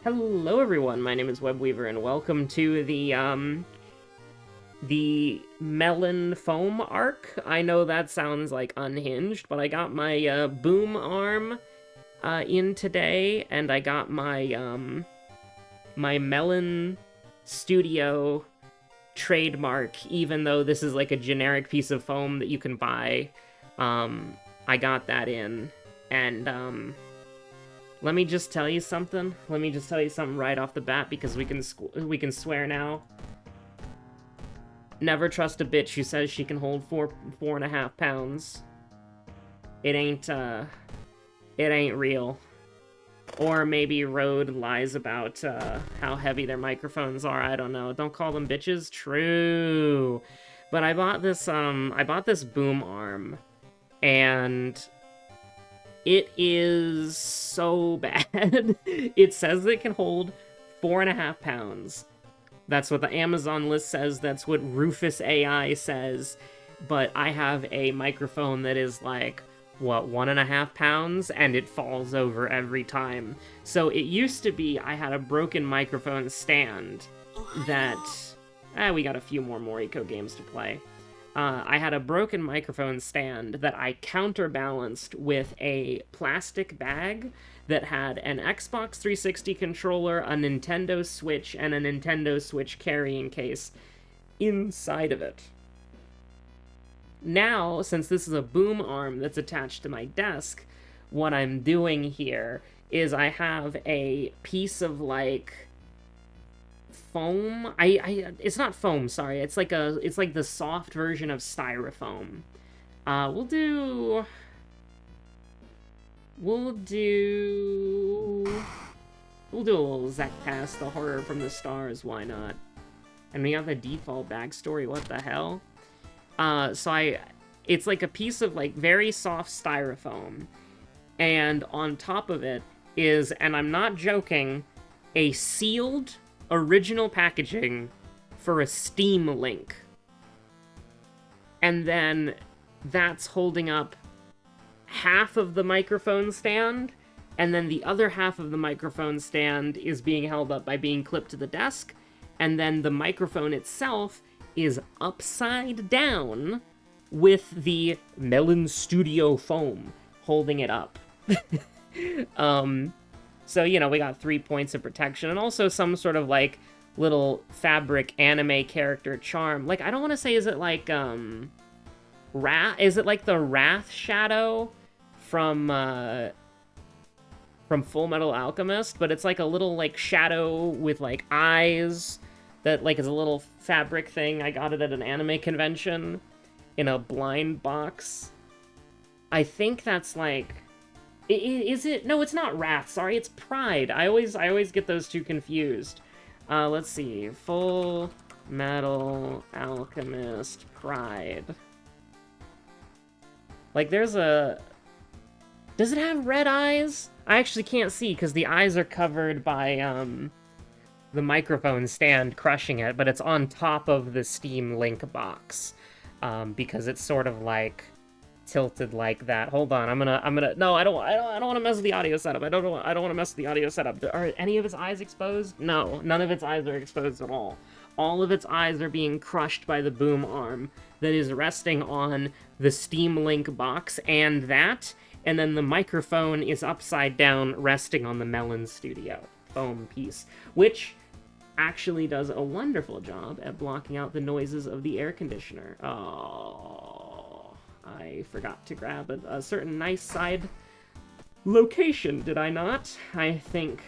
Hello everyone, my name is Webweaver and welcome to the melon foam arc. I know that sounds like unhinged, but I got my boom arm in today, and I got my melon studio trademark, even though this is like a generic piece of foam that you can buy. I got that in, and let me just tell you something. Let me just tell you something right off the bat, because we can swear now. Never trust a bitch who says she can hold 4.5 pounds. It ain't real. Or maybe Rode lies about how heavy their microphones are. I don't know. Don't call them bitches. True. But I bought this boom arm, and it is so bad. It says it can hold 4.5 pounds. That's what the Amazon list says. That's what Rufus AI says. But I have a microphone that is like, what, 1.5 pounds? And it falls over every time. So it used to be I had a broken microphone stand that... we got a few more Moriko games to play. I had a broken microphone stand that I counterbalanced with a plastic bag that had an Xbox 360 controller, a Nintendo Switch, and a Nintendo Switch carrying case inside of it. Now, since this is a boom arm that's attached to my desk, what I'm doing here is I have a piece of, like, foam. It's not foam, sorry. It's like the soft version of styrofoam. We'll do a little Zek Pass, the horror from the stars, why not? And we have the default backstory, what the hell? It's like a piece of, like, very soft styrofoam, and on top of it is, and I'm not joking, a sealed original packaging for a Steam Link. And then that's holding up half of the microphone stand, and then the other half of the microphone stand is being held up by being clipped to the desk, and then the microphone itself is upside down with the Melon Studio foam holding it up. So, you know, we got 3 points of protection, and also some sort of, like, little fabric anime character charm. Like, I don't want to say, is it like, is it like the Wrath Shadow from Full Metal Alchemist? But it's like a little, like, shadow with, like, eyes that, like, is a little fabric thing. I got it at an anime convention in a blind box. I think that's, like... Is it? No, it's not Wrath. Sorry, it's Pride. I always get those two confused. Let's see. Full Metal Alchemist Pride. Like, there's a... Does it have red eyes? I actually can't see, because the eyes are covered by, the microphone stand crushing it, but it's on top of the Steam Link box. Because it's sort of, like, tilted like that. Hold on, I'm gonna no, I don't want to mess with the audio setup. I don't want to mess with the audio setup. Are any of its eyes exposed? No, none of its eyes are exposed at all. All of its eyes are being crushed by the boom arm that is resting on the Steam Link box and then the microphone is upside down resting on the Melon Studio foam piece, which actually does a wonderful job at blocking out the noises of the air conditioner. Oh, I forgot to grab a certain nice side location, did I not? I think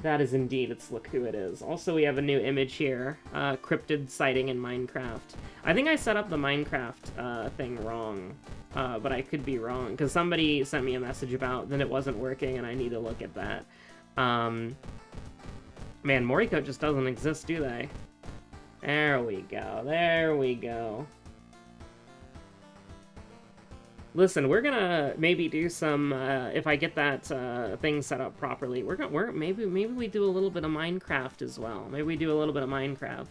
that is indeed its look who it is. Also, we have a new image here, cryptid sighting in Minecraft. I think I set up the Minecraft thing wrong, but I could be wrong, because somebody sent me a message about that it wasn't working, and I need to look at that. Man, Moriko just doesn't exist, do they? There we go, there we go. Listen, we're gonna maybe do some, if I get that thing set up properly, maybe we do a little bit of Minecraft as well. Maybe we do a little bit of Minecraft,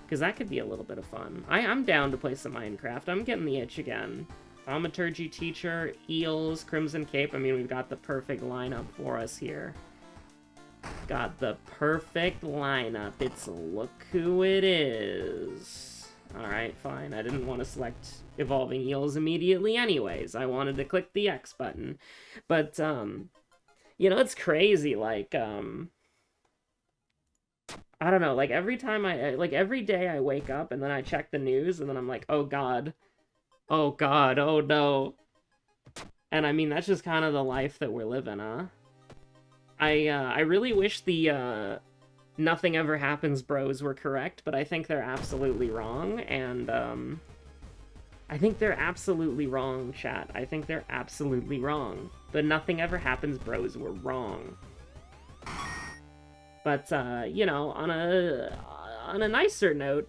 because that could be a little bit of fun. I'm down to play some Minecraft. I'm getting the itch again. Thaumaturgy Teacher, Eels, Crimson Cape. I mean, we've got the perfect lineup for us here. Got the perfect lineup. It's look who it is. Alright, fine. I didn't want to select evolving eels immediately anyways. I wanted to click the X button. But, you know, it's crazy, like, I don't know, like, every time like, every day I wake up and then I check the news and then I'm like, oh god, oh no. And I mean, that's just kind of the life that we're living, huh? I really wish the, nothing ever happens bros were correct, but I think they're absolutely wrong, and, I think they're absolutely wrong, chat. I think they're absolutely wrong. The nothing ever happens bros were wrong. But, you know, on a nicer note,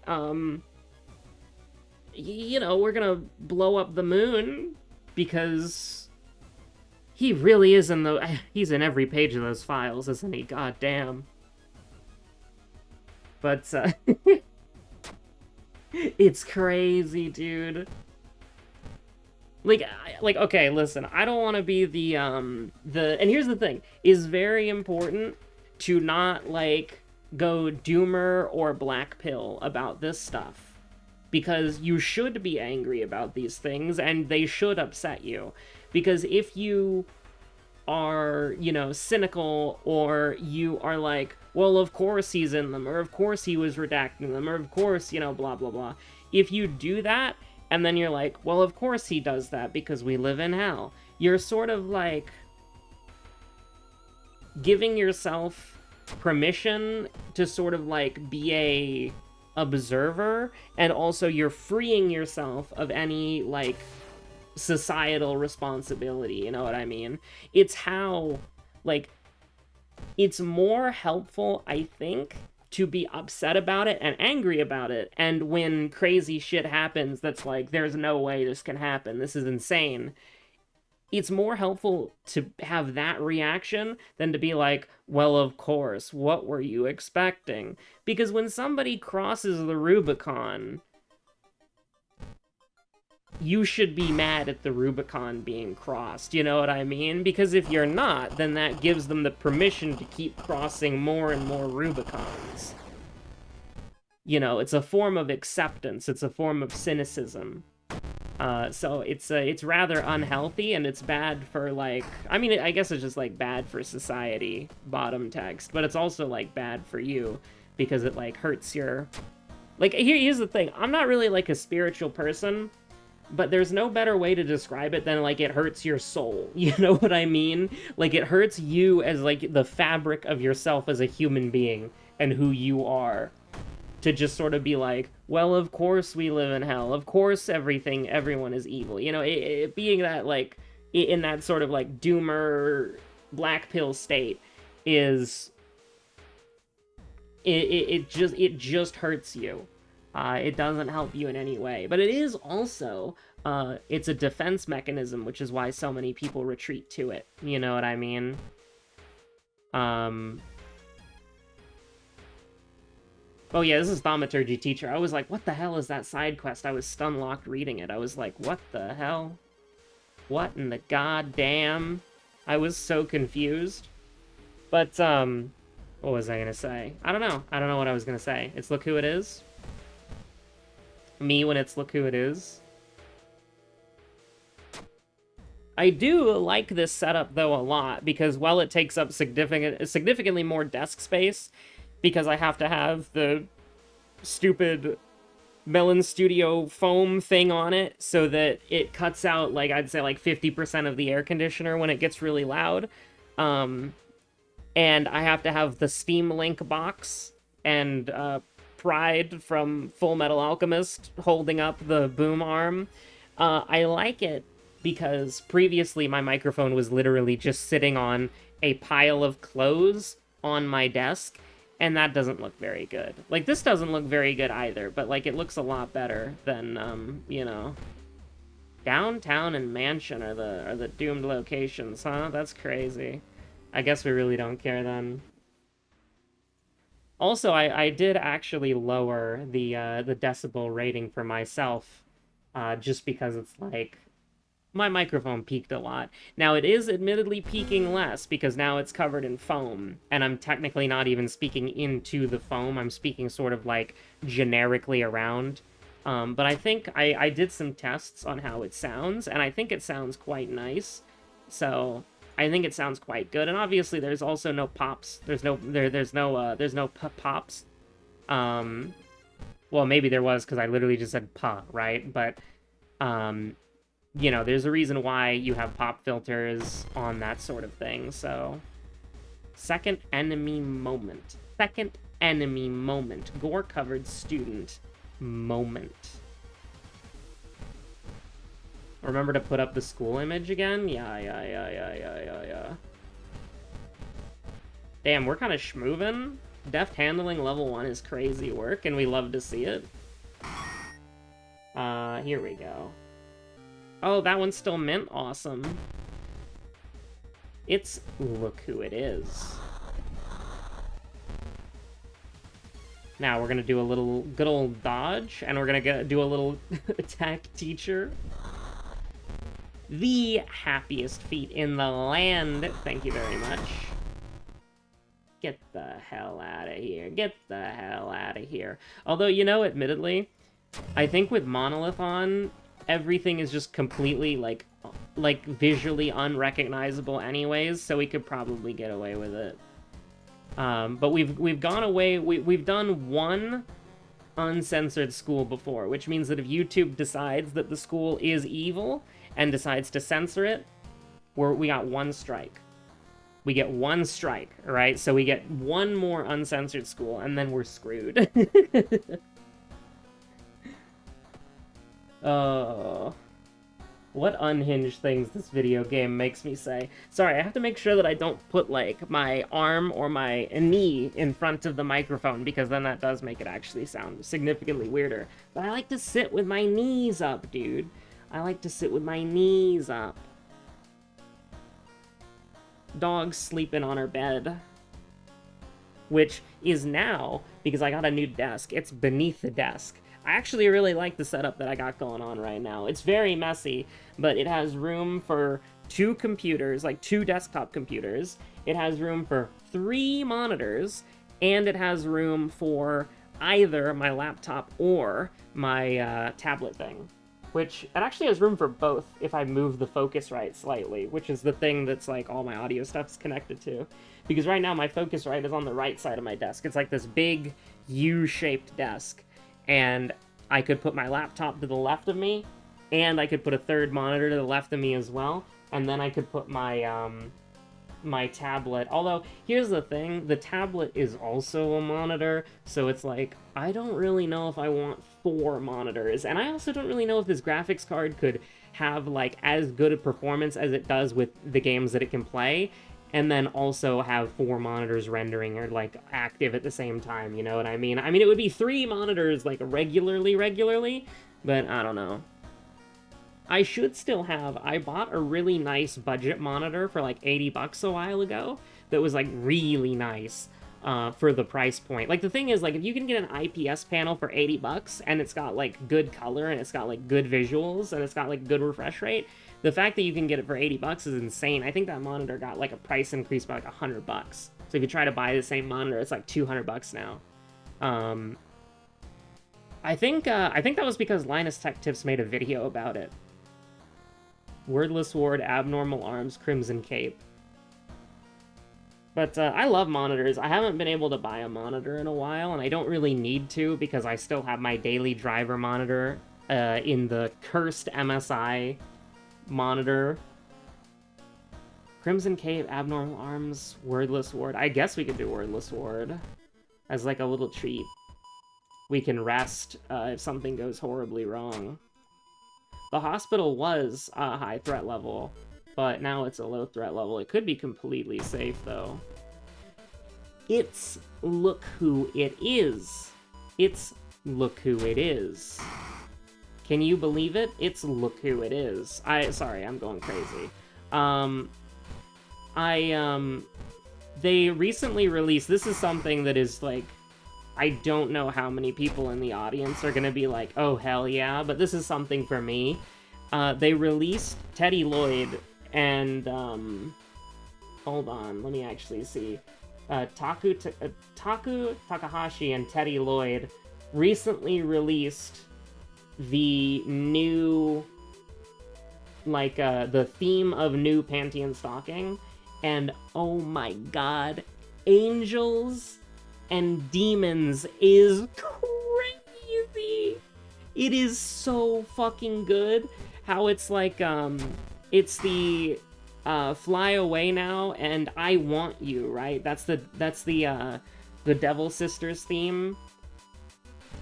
you know, we're gonna blow up the moon, because he really is he's in every page of those files, isn't he? God damn. But, it's crazy, dude. Like, okay, listen, I don't want to be and here's the thing, it's very important to not, like, go doomer or black pill about this stuff. Because you should be angry about these things, and they should upset you. Because if you are, you know, cynical, or you are like, well, of course he's in them, or of course he was redacting them, or of course, you know, blah, blah, blah. If you do that, and then you're like, well, of course he does that because we live in hell, you're sort of, like, giving yourself permission to sort of, like, be a observer, and also you're freeing yourself of any, like, societal responsibility, you know what I mean? It's how, like, it's more helpful, I think, to be upset about it and angry about it, and when crazy shit happens that's like, there's no way this can happen, this is insane, it's more helpful to have that reaction than to be like, well, of course, what were you expecting? Because when somebody crosses the Rubicon, you should be mad at the Rubicon being crossed, you know what I mean? Because if you're not, then that gives them the permission to keep crossing more and more Rubicons. You know, it's a form of acceptance, it's a form of cynicism. So it's rather unhealthy, and it's bad for, like, I mean, I guess it's just, like, bad for society, bottom text, but it's also, like, bad for you, because it, like, hurts your, like, here's the thing, I'm not really, like, a spiritual person, but there's no better way to describe it than, like, it hurts your soul, you know what I mean? Like, it hurts you as, like, the fabric of yourself as a human being, and who you are. To just sort of be like, well, of course we live in hell, of course everyone is evil, you know, it being that, like, in that sort of, like, doomer, black pill state is, it just hurts you. It doesn't help you in any way, but it is also, it's a defense mechanism, which is why so many people retreat to it, you know what I mean? Oh yeah, this is Thaumaturgy Teacher. I was like, what the hell is that side quest? I was stun-locked reading it. I was like, what the hell? What in the goddamn? I was so confused. But, what was I gonna say? I don't know. I don't know what I was gonna say. It's look who it is? Me when it's look who it is? I do like this setup, though, a lot, because while it takes up significantly more desk space, because I have to have the stupid Melon Studio foam thing on it so that it cuts out, like, I'd say, like, 50% of the air conditioner when it gets really loud. And I have to have the Steam Link box and Pride from Full Metal Alchemist holding up the boom arm. I like it because previously my microphone was literally just sitting on a pile of clothes on my desk, and that doesn't look very good. Like, this doesn't look very good either, but, like, it looks a lot better than, you know. Downtown and Mansion are the doomed locations, huh? That's crazy. I guess we really don't care then. Also, I did actually lower the decibel rating for myself, just because it's like, My microphone peaked a lot. Now, it is admittedly peaking less because now it's covered in foam, and I'm technically not even speaking into the foam. I'm speaking sort of like generically around. But I think I did some tests on how it sounds, and I think it sounds quite nice. So I think it sounds quite good. And obviously, there's also no pops. There's no pops. Well, maybe there was because I literally just said pa, right? But you know, there's a reason why you have pop filters on that sort of thing, so... Second enemy moment. Second enemy moment. Gore-covered student moment. Remember to put up the school image again? Yeah. Damn, we're kind of schmoovin'. Deft handling level 1 is crazy work, and we love to see it. Here we go. Oh, that one's still mint? Awesome. It's Look Who It Is. Now we're gonna do a little good old dodge, and we're gonna do a little attack teacher. The happiest feet in the land. Thank you very much. Get the hell out of here. Get the hell out of here. Although, you know, admittedly, I think with Monolith on, everything is just completely, like visually unrecognizable anyways, so we could probably get away with it. But we've gone away, we've done one uncensored school before, which means that if YouTube decides that the school is evil and decides to censor it, we got one strike. We get one strike, right? So we get one more uncensored school, and then we're screwed. Oh, what unhinged things this video game makes me say. Sorry, I have to make sure that I don't put, like, my arm or my knee in front of the microphone, because then that does make it actually sound significantly weirder. But I like to sit with my knees up, dude. I like to sit with my knees up. Dog's sleeping on her bed. Which is now, because I got a new desk, it's beneath the desk. I actually really like the setup that I got going on right now. It's very messy, but it has room for 2 computers, like 2 desktop computers. It has room for 3 monitors, and it has room for either my laptop or my tablet thing. Which, it actually has room for both if I move the Focusrite slightly, which is the thing that's, like, all my audio stuff's connected to. Because right now my Focusrite is on the right side of my desk. It's like this big U-shaped desk. And I could put my laptop to the left of me, and I could put a third monitor to the left of me as well, and then I could put my, my tablet. Although, here's the thing, the tablet is also a monitor, so it's like, I don't really know if I want 4 monitors, and I also don't really know if this graphics card could have, like, as good a performance as it does with the games that it can play, and then also have 4 monitors rendering or, like, active at the same time, you know what I mean? I mean, it would be 3 monitors, like, regularly, but I don't know. I should still have... I bought a really nice budget monitor for, like, $80 a while ago that was, like, really nice for the price point. Like, the thing is, like, if you can get an IPS panel for $80 and it's got, like, good color and it's got, like, good visuals and it's got, like, good refresh rate... The fact that you can get it for $80 is insane. I think that monitor got, like, a price increase by, like, $100. So if you try to buy the same monitor, it's, like, $200 now. I think that was because Linus Tech Tips made a video about it. Wordless Ward, Abnormal Arms, Crimson Cape. But I love monitors. I haven't been able to buy a monitor in a while, and I don't really need to because I still have my daily driver monitor in the cursed MSI monitor. Crimson Cave, Abnormal Arms, Wordless Ward. I guess we could do Wordless Ward as like a little treat. We can rest if something goes horribly wrong. The hospital was a high threat level, but now it's a low threat level. It could be completely safe though. It's Look Who It Is. It's Look Who It Is. Can you believe it? It's Look Who It Is. Sorry, I'm going crazy. They recently released, this is something that is like, I don't know how many people in the audience are gonna be like, oh hell yeah, but this is something for me. They released Teddy Lloyd and, hold on, let me actually see. Taku Takahashi and Teddy Lloyd recently released the new, like, the theme of new Panty and Stocking, and oh my god, Angels and Demons is crazy! It is so fucking good. How it's like, it's the Fly Away Now and I Want You, right? That's the Devil Sisters theme.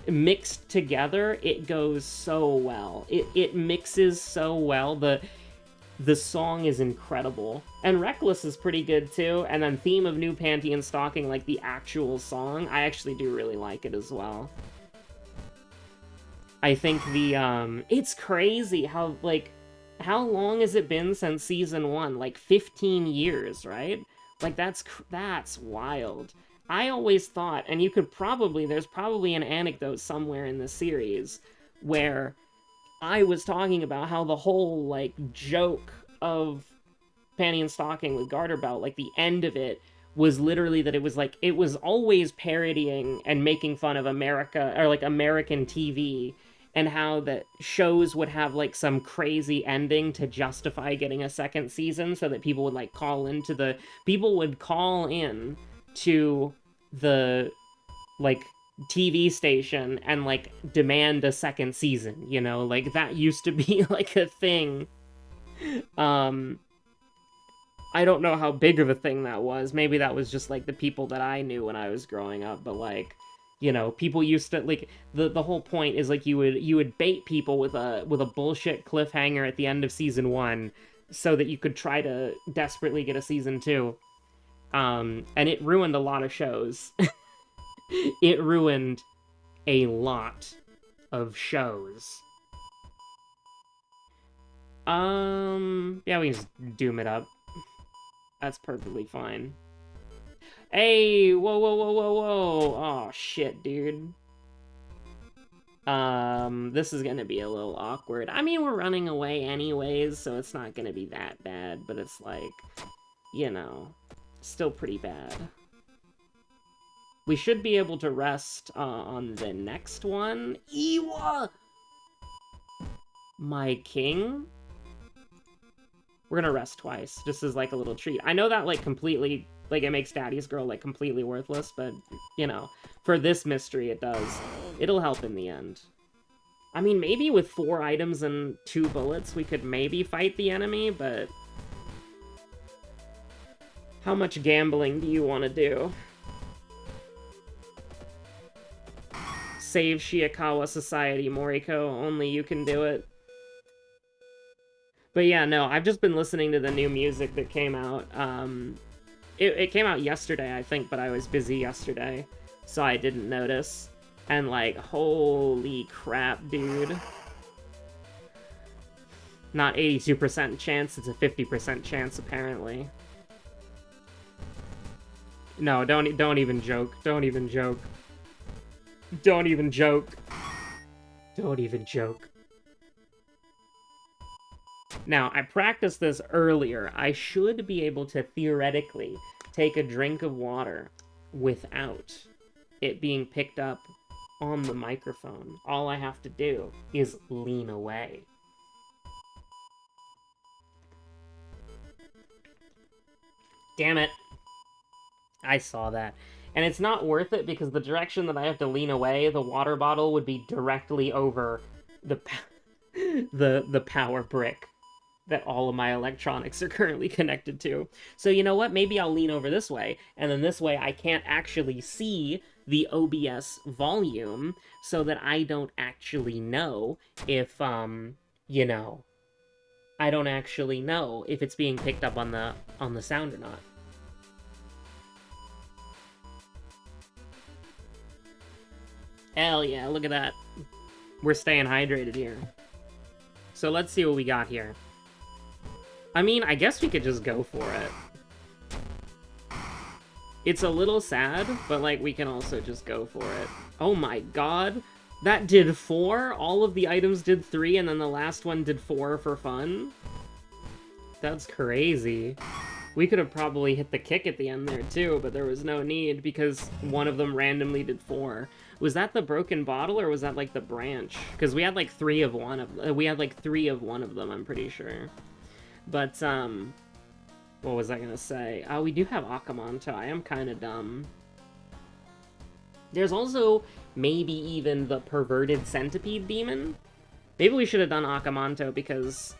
Mixed together, it goes so well. It mixes so well. The song is incredible. And Reckless is pretty good too. And then Theme of New Panty and Stocking, like the actual song, I actually do really like it as well. I think it's crazy how, like, how long has it been since season 1? Like 15 years, right? Like that's wild. I always thought, and there's probably an anecdote somewhere in the series where I was talking about how the whole, like, joke of Panty and Stocking with Garter Belt, like, the end of it was literally that it was, like, it was always parodying and making fun of America, or, like, American TV, and how the shows would have, like, some crazy ending to justify getting a second season so that people would, like, call in to the, like, TV station and, like, demand a second season, you know? Like, that used to be, like, a thing. I don't know how big of a thing that was. Maybe that was just, like, the people that I knew when I was growing up, but, like, you know, people used to, like, the whole point is, like, you would bait people with a bullshit cliffhanger at the end of season 1 so that you could try to desperately get a season 2. And it ruined a lot of shows. It ruined a lot of shows. Yeah, we can just doom it up. That's perfectly fine. Hey, whoa. Oh, shit, dude. This is gonna be a little awkward. I mean, we're running away anyways, so it's not gonna be that bad, but it's like, you know, still pretty bad. We should be able to rest on the next one. Ewa! My king? We're gonna rest twice, just as, like, a little treat. I know that, like, completely, like, it makes Daddy's Girl, like, completely worthless, but, you know, for this mystery, it does. It'll help in the end. I mean, maybe with 4 items and 2 bullets, we could maybe fight the enemy, but how much gambling do you want to do? Save Shiakawa Society, Moriko. Only you can do it. But yeah, no, I've just been listening to the new music that came out. It came out yesterday, I think, but I was busy yesterday, so I didn't notice. And, like, holy crap, dude. Not 82% chance, it's a 50% chance, apparently. No, don't even joke. Don't even joke. Don't even joke. Don't even joke. Now, I practiced this earlier. I should be able to theoretically take a drink of water without it being picked up on the microphone. All I have to do is lean away. Damn it. I saw that. And it's not worth it because the direction that I have to lean away, the water bottle would be directly over the power brick that all of my electronics are currently connected to. So you know what? Maybe I'll lean over this way, and then this way I can't actually see the OBS volume, so that I don't actually know if, you know, I don't actually know if it's being picked up on the sound or not. Hell yeah, look at that. We're staying hydrated here. So let's see what we got here. I mean, I guess we could just go for it. It's a little sad, but, like, we can also just go for it. Oh my god. That did 4? All of the items did 3, and then the last one did 4 for fun? That's crazy. We could have probably hit the kick at the end there too, but there was no need because one of them randomly did 4. Was that the broken bottle or was that like the branch? Because we had like 3 of one of them, I'm pretty sure. But what was I gonna say? We do have Akamanto. I am kind of dumb. There's also maybe even the perverted centipede demon. Maybe we should have done Akamanto because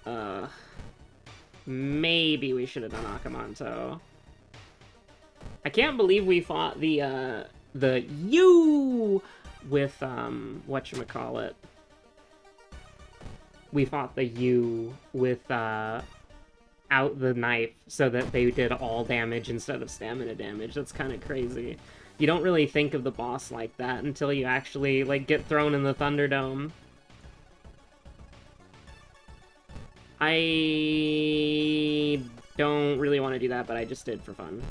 maybe we should have done Akamanto. I can't believe we fought the U with, whatchamacallit. We fought the U with, out the knife so that they did all damage instead of stamina damage. That's kind of crazy. You don't really think of the boss like that until you actually, like, get thrown in the Thunderdome. I don't really want to do that, but I just did for fun.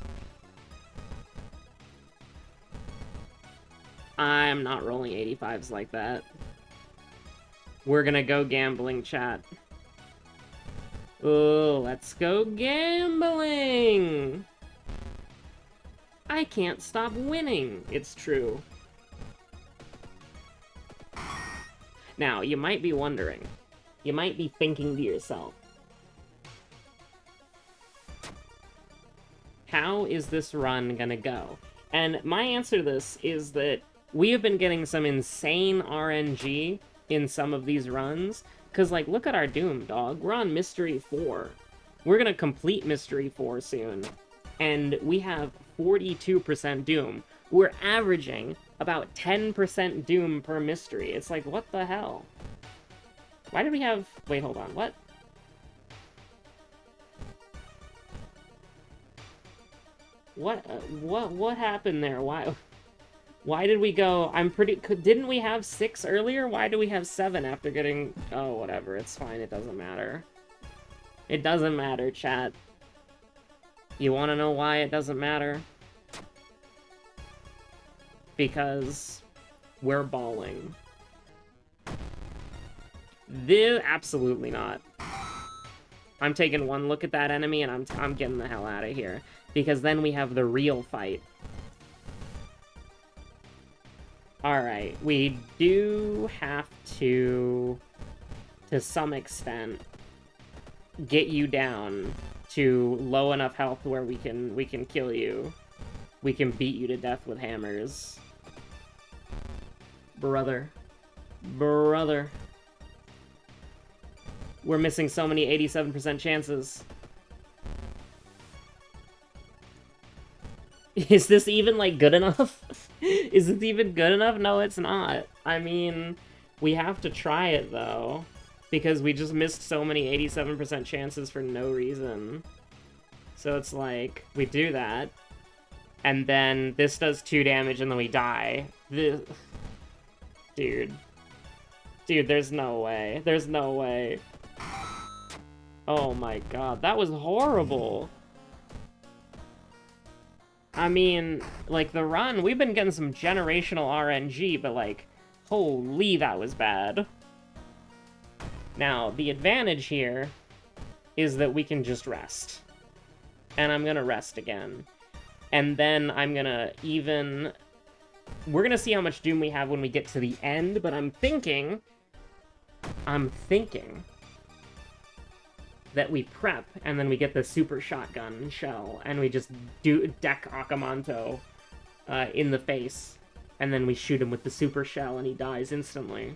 I'm not rolling 85s like that. We're gonna go gambling, chat. Oh, let's go gambling! I can't stop winning. It's true. Now, you might be wondering. You might be thinking to yourself, how is this run gonna go? And my answer to this is that we have been getting some insane RNG in some of these runs. Because, like, look at our Doom, dog. We're on Mystery 4. We're gonna complete Mystery 4 soon. And we have 42% Doom. We're averaging about 10% Doom per mystery. It's like, what the hell? Why did we have... Wait, hold on. What? What happened there? Why did we go... Didn't we have 6 earlier? Why do we have 7 after getting... Oh, whatever. It's fine. It doesn't matter. It doesn't matter, chat. You want to know why it doesn't matter? Because we're balling. Absolutely not. I'm taking one look at that enemy and I'm getting the hell out of here. Because then we have the real fight. Alright, we do have to some extent, get you down to low enough health where we can kill you. We can beat you to death with hammers. Brother. Brother. We're missing so many 87% chances. Is this even, like, good enough? Is it even good enough? No, it's not. I mean, we have to try it, though. Because we just missed so many 87% chances for no reason. So it's like, we do that. And then this does 2 damage and then we die. Dude. Dude, there's no way. There's no way. Oh my god, that was horrible. I mean, like, the run, we've been getting some generational RNG, but, like, holy, that was bad. Now, the advantage here is that we can just rest. And I'm gonna rest again. And then I'm gonna even... We're gonna see how much Doom we have when we get to the end, but I'm thinking that we prep, and then we get the super shotgun shell, and we just deck Akamanto in the face, and then we shoot him with the super shell, and he dies instantly.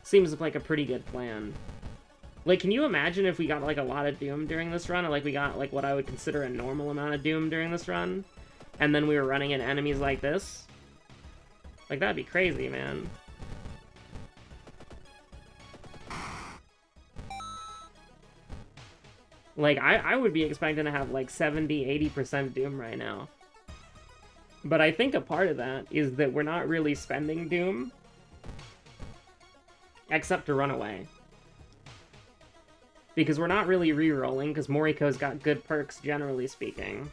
Seems like a pretty good plan. Like, can you imagine if we got, like, a lot of Doom during this run, or, like, we got, like, what I would consider a normal amount of Doom during this run, and then we were running into enemies like this? Like, that'd be crazy, man. Like, I would be expecting to have, like, 70-80% Doom right now. But I think a part of that is that we're not really spending Doom. Except to run away. Because we're not really re-rolling, because Moriko's got good perks, generally speaking.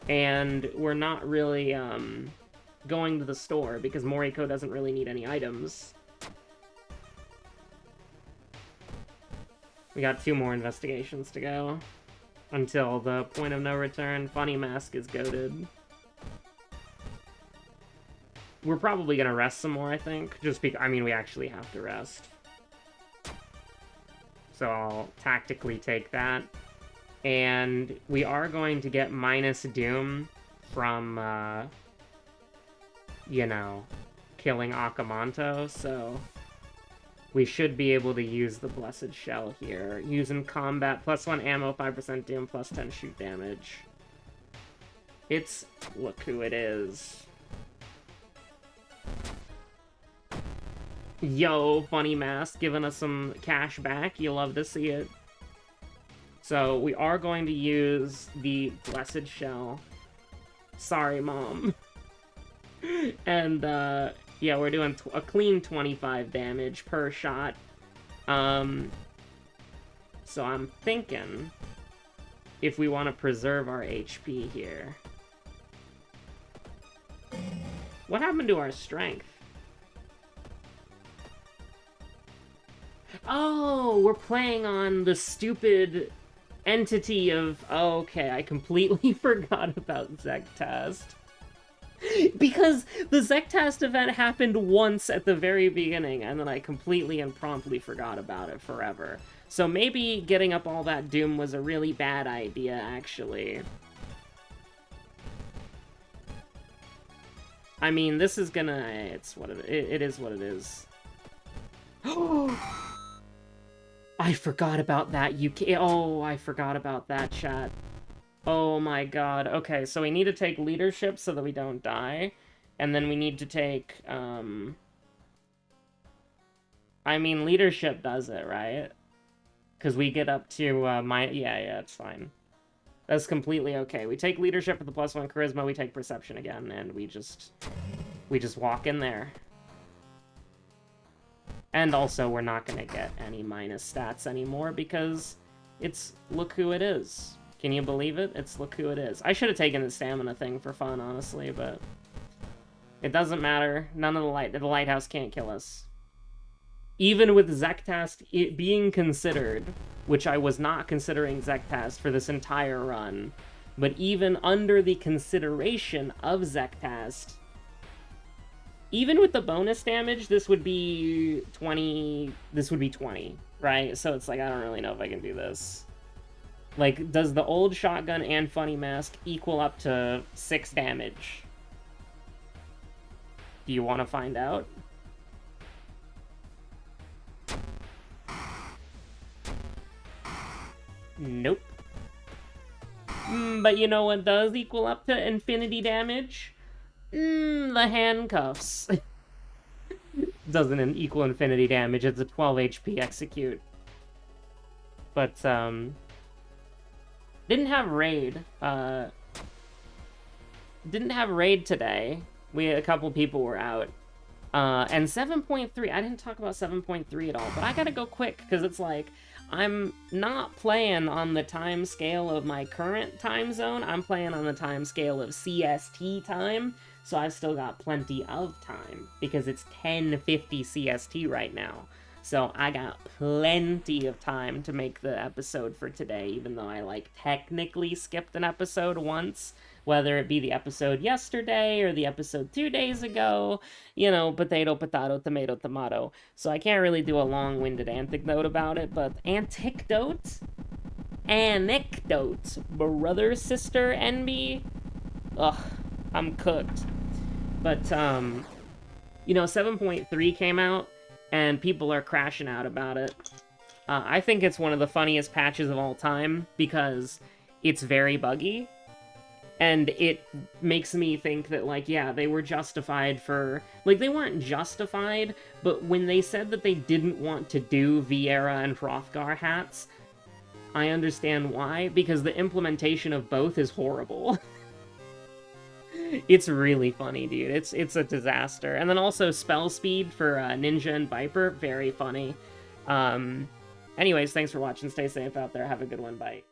And we're not really, going to the store, because Moriko doesn't really need any items. We got 2 more investigations to go. Until the point of no return. Funny Mask is goated. We're probably gonna rest some more, I think. Just because, I mean, we actually have to rest. So I'll tactically take that. And we are going to get minus Doom from, you know, killing Akamanto, so we should be able to use the Blessed Shell here. Use in combat, +1 ammo, 5% Doom, +10 shoot damage. It's... look who it is. Yo, Funny Mask giving us some cash back. You love to see it. So we are going to use the Blessed Shell. Sorry, Mom. And, yeah, we're doing a clean 25 damage per shot. So I'm thinking if we want to preserve our HP here. What happened to our strength? Oh, we're playing on the stupid entity of... oh, okay, I completely forgot about Zektast. Because the Zektast event happened once at the very beginning, and then I completely and promptly forgot about it forever. So maybe getting up all that Doom was a really bad idea, actually. I mean, this is gonna... it's what it is what it is. I forgot about that, oh, I forgot about that, chat. Oh my god. Okay, so we need to take leadership so that we don't die. And then we need to take, I mean, leadership does it, right? Because we get up to, yeah, it's fine. That's completely okay. We take leadership with the +1 charisma, we take perception again, and we just walk in there. And also, we're not gonna get any minus stats anymore because it's look who it is. Can you believe it? It's look who it is. I should have taken the stamina thing for fun, honestly, but it doesn't matter. None of the lighthouse can't kill us. Even with Zektast being considered, which I was not considering Zektast for this entire run, but even under the consideration of Zektast, even with the bonus damage, this would be 20, right? So it's like, I don't really know if I can do this. Like, does the old shotgun and Funny Mask equal up to 6 damage? Do you want to find out? Nope. But you know what does equal up to infinity damage? The handcuffs. Doesn't equal infinity damage, it's a 12 HP execute. But, didn't have raid. Didn't have raid today. A couple people were out. And 7.3, I didn't talk about 7.3 at all, but I gotta go quick, because it's like, I'm not playing on the time scale of my current time zone, I'm playing on the time scale of CST time, so I've still got plenty of time, because it's 10:50 CST right now. So I got plenty of time to make the episode for today, even though I, like, technically skipped an episode once, whether it be the episode yesterday or the episode 2 days ago, you know, potato, potato, tomato, tomato. So I can't really do a long-winded anecdote about it, but anecdote, brother, sister, envy, ugh, I'm cooked. But, you know, 7.3 came out, and people are crashing out about it. I think it's one of the funniest patches of all time, because it's very buggy, and it makes me think that, like, yeah, they were justified for... like, they weren't justified, but when they said that they didn't want to do Viera and Hrothgar hats, I understand why, because the implementation of both is horrible. It's really funny, dude. It's a disaster. And then also spell speed for Ninja and Viper, very funny. Anyways, thanks for watching. Stay safe out there. Have a good one. Bye.